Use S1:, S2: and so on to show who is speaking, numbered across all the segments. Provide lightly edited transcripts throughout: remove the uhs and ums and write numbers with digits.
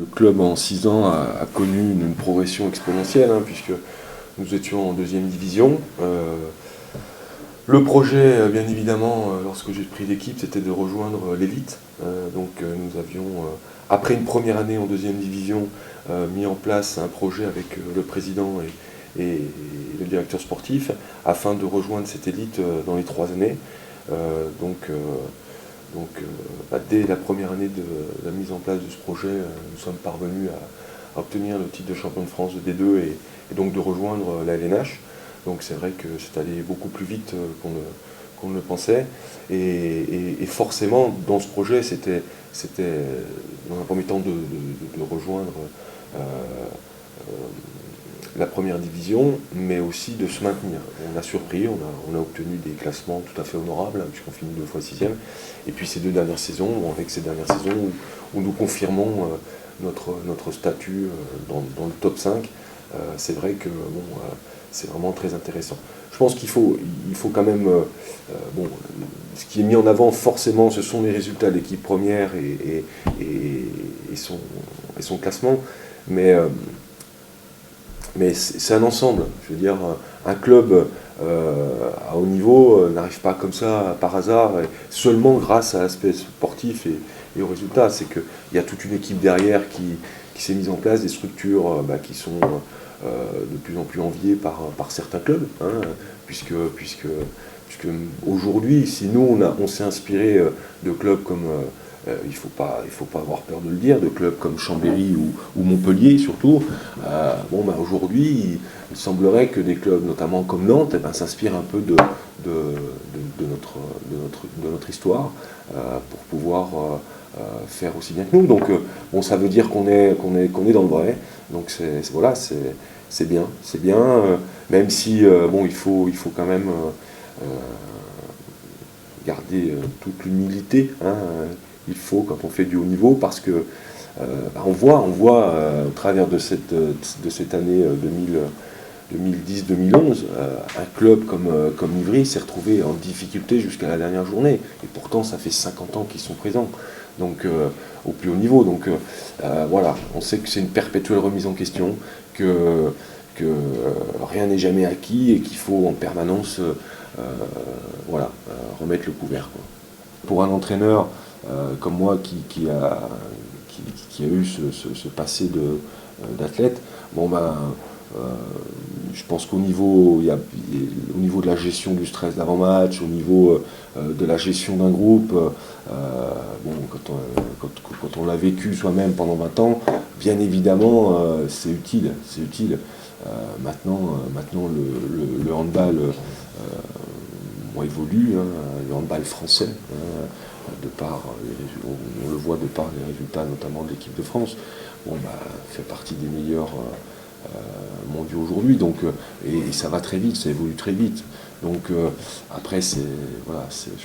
S1: Le club en 6 ans a connu une progression exponentielle, puisque nous étions en deuxième division. Le projet, bien évidemment, lorsque j'ai pris l'équipe, c'était de rejoindre l'élite. Nous avions, après une première année en deuxième division, mis en place un projet avec le président et le directeur sportif, afin de rejoindre cette élite dans les 3 années. Dès la première année de la mise en place de ce projet, nous sommes parvenus à obtenir le titre de champion de France de D2 et donc de rejoindre la LNH. Donc c'est vrai que c'est allé beaucoup plus vite qu'on ne le pensait. Et forcément, dans ce projet, c'était dans un premier temps de rejoindre la première division, mais aussi de se maintenir. On a surpris, on a obtenu des classements tout à fait honorables, puisqu'on finit 2 fois 6e. Et puis ces 2 dernières saisons, avec ces dernières saisons où nous confirmons notre statut dans le top 5, c'est vrai que c'est vraiment très intéressant. Je pense qu'il faut quand même... ce qui est mis en avant forcément, ce sont les résultats de l'équipe première et son classement, mais c'est un ensemble. Je veux dire, un club à haut niveau n'arrive pas comme ça par hasard, seulement grâce à l'aspect sportif et aux résultats. C'est qu'il y a toute une équipe derrière qui s'est mise en place, des structures qui sont de plus en plus enviées par certains clubs, puisque aujourd'hui, si nous on s'est inspiré de clubs comme il faut pas avoir peur de le dire, de clubs comme Chambéry ou Montpellier surtout. Aujourd'hui, il semblerait que des clubs, notamment comme Nantes, s'inspirent un peu de notre histoire pour pouvoir faire aussi bien que nous. Donc, ça veut dire qu'on est dans le vrai. Donc, c'est bien, même si il faut quand même garder toute l'humilité. Il faut quand on fait du haut niveau, parce que on voit au travers de cette année 2010-2011, un club comme Ivry s'est retrouvé en difficulté jusqu'à la dernière journée, et pourtant ça fait 50 ans qu'ils sont présents, donc au plus haut niveau. Donc on sait que c'est une perpétuelle remise en question, que rien n'est jamais acquis et qu'il faut en permanence remettre le couvert, quoi. Pour un entraîneur comme moi qui a eu ce passé d'athlète, je pense qu'au niveau, au niveau de la gestion du stress d'avant-match, au niveau de la gestion d'un groupe, quand on l'a vécu soi-même pendant 20 ans, bien évidemment, c'est utile. Maintenant, le handball évolue, le handball français, on le voit de par les résultats notamment de l'équipe de France, fait partie des meilleurs mondiaux aujourd'hui, et ça va très vite, ça évolue très vite. Donc après, je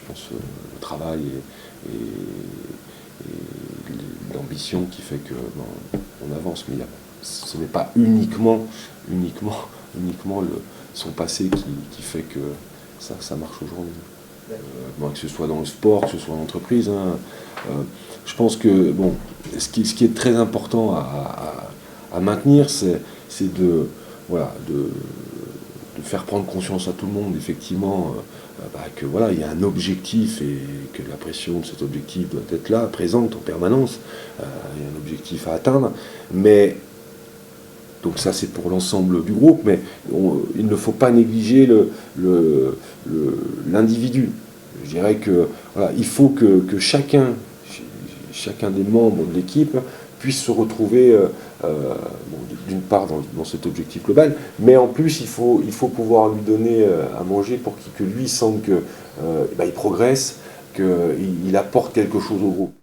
S1: pense le travail et l'ambition qui fait qu'on avance, mais ce n'est pas uniquement son passé qui fait que ça marche aujourd'hui. Que ce soit dans le sport, que ce soit en entreprise. Je pense que ce qui est très important à maintenir, c'est de faire prendre conscience à tout le monde, effectivement, il y a un objectif et que la pression de cet objectif doit être là, présente en permanence. Il y a un objectif à atteindre, mais donc ça c'est pour l'ensemble du groupe, mais il ne faut pas négliger l'individu. Je dirais que il faut que chacun des membres de l'équipe puisse se retrouver d'une part dans cet objectif global, mais en plus il faut pouvoir lui donner à manger pour que lui sente qu'il progresse, qu'il apporte quelque chose au groupe.